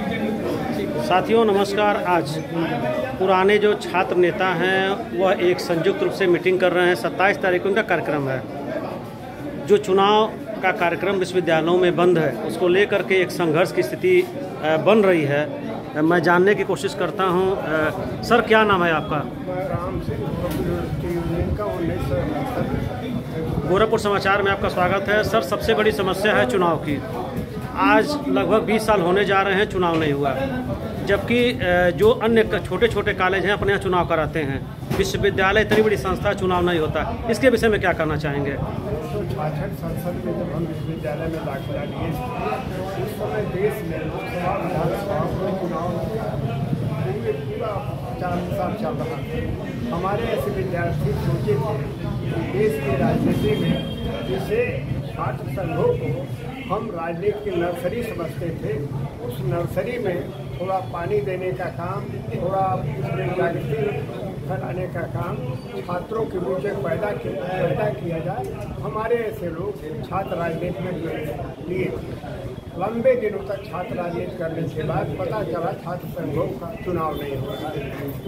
साथियों नमस्कार। आज पुराने जो छात्र नेता हैं वह एक संयुक्त रूप से मीटिंग कर रहे हैं। 27 तारीख को उनका कार्यक्रम है। जो चुनाव का कार्यक्रम विश्वविद्यालयों में बंद है उसको लेकर के एक संघर्ष की स्थिति बन रही है। मैं जानने की कोशिश करता हूं। सर क्या नाम है आपका? गोरखपुर समाचार में आपका स्वागत है। सर सबसे बड़ी समस्या है चुनाव की। आज लगभग 20 साल होने जा रहे हैं, चुनाव नहीं हुआ, जबकि जो अन्य छोटे छोटे कॉलेज हैं अपने यहाँ चुनाव कराते हैं। विश्वविद्यालय इतनी बड़ी संस्था, चुनाव नहीं होता। इसके विषय में क्या करना चाहेंगे? 1966 संसद में जब हम विश्वविद्यालय में दाखिला लिए उस समय देश में लोकसभा विधानसभा को चुनाव पूरा 4 साल चल रहा था। हमारे ऐसे विद्यार्थी सोचे थे कि देश की राजनीति में जिसे छात्र संघों को हम राजनीति की नर्सरी समझते थे, उस नर्सरी में थोड़ा पानी देने का काम, थोड़ा उसमें जागृति फैलाने का काम छात्रों के बीच पैदा किया जाए। हमारे ऐसे लोग छात्र राजनीति में लिए लंबे दिनों तक छात्र राजनीति करने के बाद पता चला छात्र संघों का चुनाव नहीं हुआ।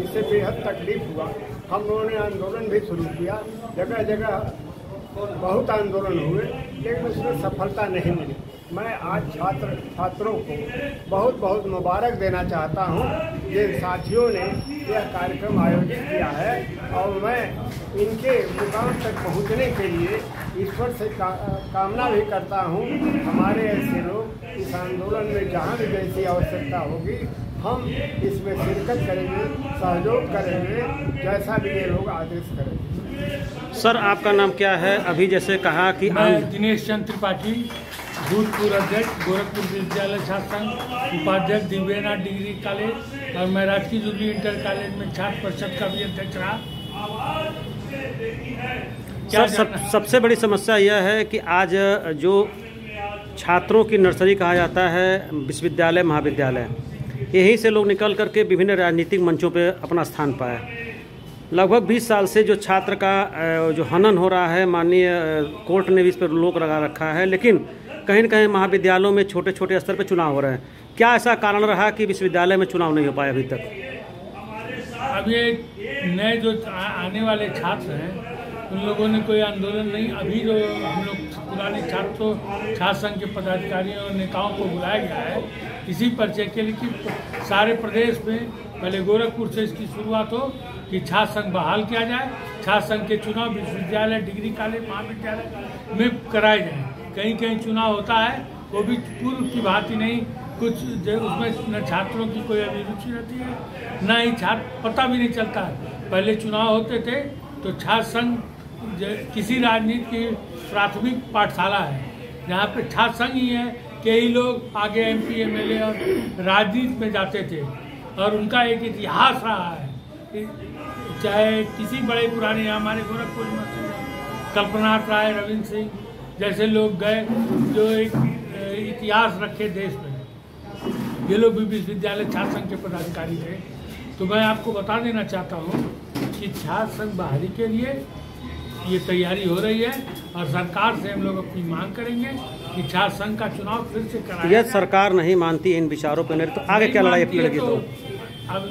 इससे बेहद तकलीफ हुआ। हम लोगों ने आंदोलन भी शुरू किया, जगह जगह बहुत आंदोलन हुए, लेकिन उसमें सफलता नहीं मिली। मैं आज छात्रों को बहुत बहुत मुबारक देना चाहता हूं। जिन साथियों ने यह कार्यक्रम आयोजित किया है और मैं इनके मुकाम तक पहुंचने के लिए ईश्वर से कामना भी करता हूं। हमारे ऐसे लोग इस आंदोलन में जहां भी जैसी आवश्यकता होगी हम इसमें शिरकत करेंगे, सहयोग करेंगे, जैसा भी ये लोग आदेश करेंगे। सर आपका नाम क्या है? अभी जैसे कहा कि मैं दिनेश चंद्र त्रिपाठी, भूतपूर्व अध्यक्ष गोरखपुर विश्वविद्यालय छात्र संघ, उपाध्यक्ष दिव्यनाथ डिग्री कॉलेज, और मैं राजकीय जूबली इंटर कॉलेज में छात्र परिषद का भी अध्यक्ष रहा। सर सबसे बड़ी समस्या यह है कि आज जो छात्रों की नर्सरी कहा जाता है विश्वविद्यालय महाविद्यालय, यहीं से लोग निकल करके विभिन्न राजनीतिक मंचों पर अपना स्थान पाया। लगभग 20 साल से जो छात्र का जो हनन हो रहा है, माननीय कोर्ट ने भी इस पर रोक लगा रखा है, लेकिन कहीं न कहीं महाविद्यालयों में छोटे छोटे स्तर पर चुनाव हो रहे हैं। क्या ऐसा कारण रहा कि विश्वविद्यालय में चुनाव नहीं हो पाया अभी तक? अब ये नए जो आने वाले छात्र हैं उन लोगों ने कोई आंदोलन नहीं। अभी जो हम लोग पुराने छात्र संघ के पदाधिकारियों और नेताओं को बुलाया गया है इसी परिचय के लिए कि सारे प्रदेश में पहले गोरखपुर से इसकी शुरुआत हो कि छात्र संघ बहाल किया जाए। छात्र संघ के चुनाव विश्वविद्यालय, डिग्री कॉलेज, महाविद्यालय में कराए जाए। कहीं कहीं चुनाव होता है वो भी पूर्व की भांति नहीं, कुछ उसमें न छात्रों की कोई अभिरुचि रहती है न ही छात्र, पता भी नहीं चलता है। पहले चुनाव होते थे तो छात्र संघ किसी राजनीति की प्राथमिक पाठशाला है जहाँ पे छात्र संघ ही है। कई लोग आगे MP, MLA और राजनीति में जाते थे और उनका एक इतिहास रहा है। चाहे किसी बड़े पुराने हमारे गोरखपुर में कल्पनाथ राय, रविंद्र सिंह जैसे लोग गए जो एक इतिहास रखे देश में, ये लोग भी विश्वविद्यालय छात्र संघ के पदाधिकारी थे। तो मैं आपको बता देना चाहता हूँ कि छात्र संघ बहाली के लिए ये तैयारी हो रही है और सरकार से हम लोग अपनी मांग करेंगे कि छात्र संघ का चुनाव फिर से कराया। यह सरकार नहीं मानती इन विचारों पर, तो आगे क्या लड़ाई लड़ेगी? तो अब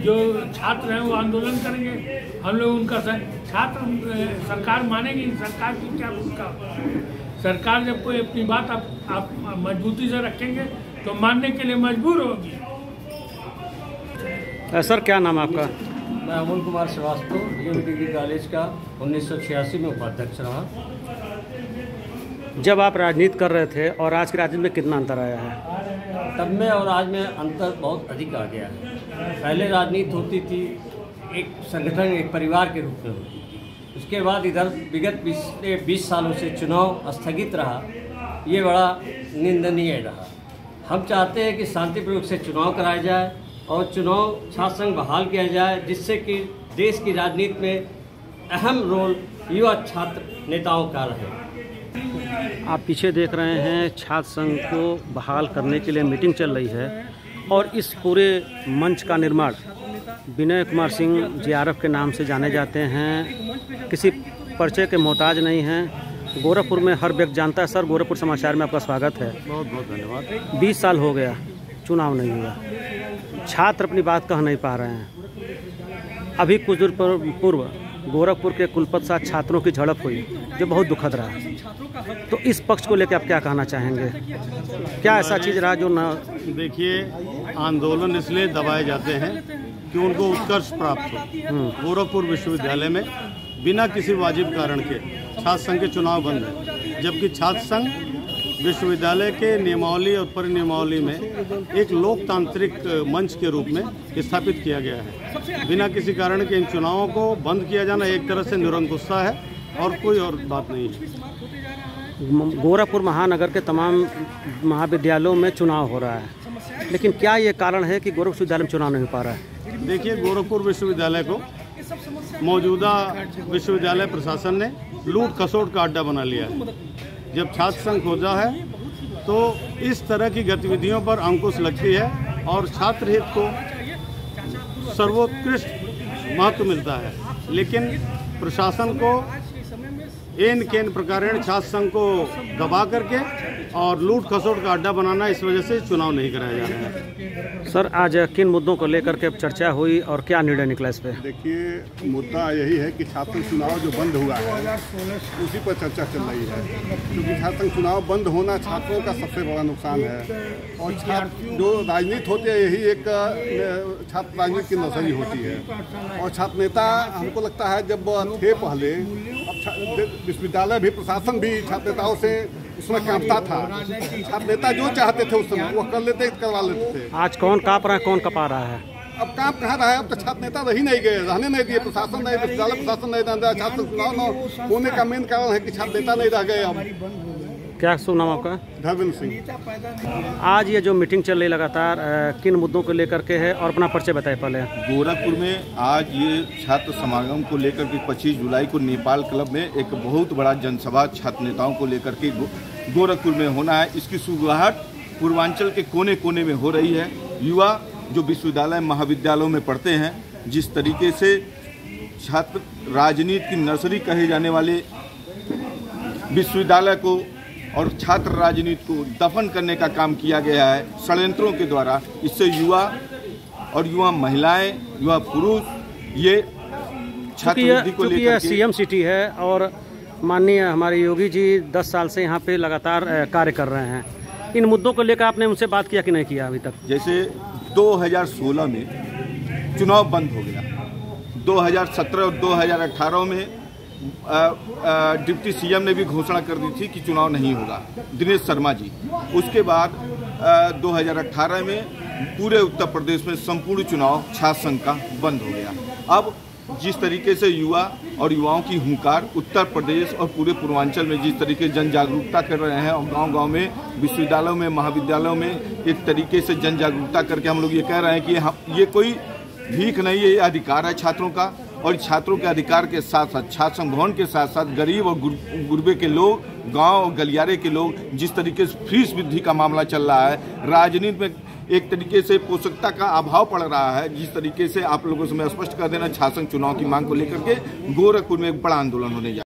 जो छात्र हैं वो आंदोलन करेंगे, हम लोग उनका छात्र सरकार मानेगी। सरकार की क्या भूमिका? सरकार जब कोई अपनी बात आप मजबूती से रखेंगे तो मानने के लिए मजबूर होगी। सर क्या नाम आपका? मैं अमोल कुमार श्रीवास्तव, डिग्री कॉलेज का 1986 में उपाध्यक्ष रहा। जब आप राजनीति कर रहे थे और आज की राजनीति में कितना अंतर आया है? तब में और आज में अंतर बहुत अधिक आ गया है। पहले राजनीति होती थी एक संगठन, एक परिवार के रूप में होती थी। उसके बाद इधर विगत 20 सालों से चुनाव स्थगित रहा, ये बड़ा निंदनीय रहा। हम चाहते हैं कि शांतिपूर्वक से चुनाव कराया जाए और चुनाव छात्र संघ बहाल किया जाए, जिससे कि देश की राजनीति में अहम रोल युवा छात्र नेताओं का रहे। आप पीछे देख रहे हैं छात्र संघ को बहाल करने के लिए मीटिंग चल रही है और इस पूरे मंच का निर्माण विनय कुमार सिंह JRF के नाम से जाने जाते हैं। किसी परिचय के मोहताज नहीं हैं। गोरखपुर में हर व्यक्ति जानता है। सर गोरखपुर समाचार में आपका स्वागत है। बहुत बहुत धन्यवाद। 20 साल हो गया, चुनाव नहीं हुआ। छात्र अपनी बात कह नहीं पा रहे हैं। अभी कुछ देर पूर्व गोरखपुर के कुलपति साथ छात्रों की झड़प हुई जो बहुत दुखद रहा। तो इस पक्ष को लेकर आप क्या कहना चाहेंगे? क्या ऐसा चीज़ रहा जो ना? देखिए, आंदोलन इसलिए दबाए जाते हैं कि उनको उत्कर्ष प्राप्त हो। गोरखपुर विश्वविद्यालय में बिना किसी वाजिब कारण के छात्र संघ के चुनाव बंद है, जबकि छात्र संघ विश्वविद्यालय के नियमावली और परिनियमावली में एक लोकतांत्रिक मंच के रूप में स्थापित किया गया है। बिना किसी कारण के इन चुनावों को बंद किया जाना एक तरह से निरंकुशता है और कोई और बात नहीं है। गोरखपुर महानगर के तमाम महाविद्यालयों में चुनाव हो रहा है, लेकिन क्या ये कारण है कि गोरखपुर विश्वविद्यालय में चुनाव नहीं हो पा रहा है? देखिए, गोरखपुर विश्वविद्यालय को मौजूदा विश्वविद्यालय प्रशासन ने लूट खसोट का अड्डा बना लिया है। जब छात्र संघ खोजा है तो इस तरह की गतिविधियों पर अंकुश लगती है और छात्र हित को सर्वोत्कृष्ट महत्व मिलता है, लेकिन प्रशासन को एन केन प्रकारेण छात्र संघ को दबा करके और लूट खसोट का अड्डा बनाना, इस वजह से चुनाव नहीं कराया जा रहा है। सर, आज किन मुद्दों को लेकर के चर्चा हुई और क्या निर्णय निकला इस पे? देखिए, मुद्दा यही है कि छात्र चुनाव जो बंद हुआ है उसी पर चर्चा चल रही है, क्योंकि छात्र चुनाव बंद होना छात्रों का सबसे बड़ा नुकसान है। और छात्र जो राजनीति होती है, यही एक छात्र राजनीति की नजरी होती है। और छात्र नेता, हमको लगता है जब थे पहले, अब विश्वविद्यालय भी, प्रशासन भी छात्र नेताओं से उसमें कांपता था। छात्र नेता जो चाहते थे उस समय वो कर लेते, करवा लेते थे। आज कौन कांप रहा है, कौन कपा रहा है? अब कांप कहाँ रहा है? अब तो छात्र नेता रह ही नहीं गए, रहने नहीं दिए, प्रशासन नहीं, विश्वविद्यालय प्रशासन नहीं रहा। छात्र चुनाव न होने का मेन कारण है कि छात्र नेता नहीं रह गए। अब क्या शुभ नाम आपका? धर्मेंद्र सिंह। आज ये जो मीटिंग चल रही लगातार, किन मुद्दों को लेकर के है और अपना परिचय बताए पहले। गोरखपुर में आज ये छात्र समागम को लेकर के 25 जुलाई को नेपाल क्लब में एक बहुत बड़ा जनसभा छात्र नेताओं को लेकर के गोरखपुर में होना है। इसकी शुरुआत पूर्वांचल के कोने कोने में हो रही है। युवा जो विश्वविद्यालय महाविद्यालयों में पढ़ते हैं, जिस तरीके से छात्र राजनीति की नर्सरी कहे जाने वाले विश्वविद्यालय को और छात्र राजनीति को दफन करने का काम किया गया है षड्यंत्रों के द्वारा। इससे युवा और युवा महिलाएं, युवा पुरुष ये छात्रवृत्ति को लेकर के, सीएम सिटी है और माननीय हमारे योगी जी 10 साल से यहाँ पे लगातार कार्य कर रहे हैं। इन मुद्दों को लेकर आपने उनसे बात किया कि नहीं किया अभी तक? जैसे 2016 में चुनाव बंद हो गया, 2017 और 2018 में डिप्टी सीएम ने भी घोषणा कर दी थी कि चुनाव नहीं होगा, दिनेश शर्मा जी। उसके बाद 2018 में पूरे उत्तर प्रदेश में संपूर्ण चुनाव छात्र संघ का बंद हो गया। अब जिस तरीके से युवा और युवाओं की हुंकार उत्तर प्रदेश और पूरे पूर्वांचल में जिस तरीके जन जागरूकता कर रहे हैं और गांव-गांव में, विश्वविद्यालयों में, महाविद्यालयों में एक तरीके से जन जागरूकता करके हम लोग ये कह रहे हैं कि ये कोई भीख नहीं है, ये अधिकार है छात्रों का। और छात्रों के अधिकार के साथ साथ छात्र संघ भवन के साथ साथ गरीब और गुरबे के लोग, गांव और गलियारे के लोग, जिस तरीके से फीस वृद्धि का मामला चल रहा है, राजनीति में एक तरीके से पोषकता का अभाव पड़ रहा है, जिस तरीके से आप लोगों से मैं स्पष्ट कर देना, छात्र संघ चुनाव की मांग को लेकर के गोरखपुर में एक बड़ा आंदोलन होने जा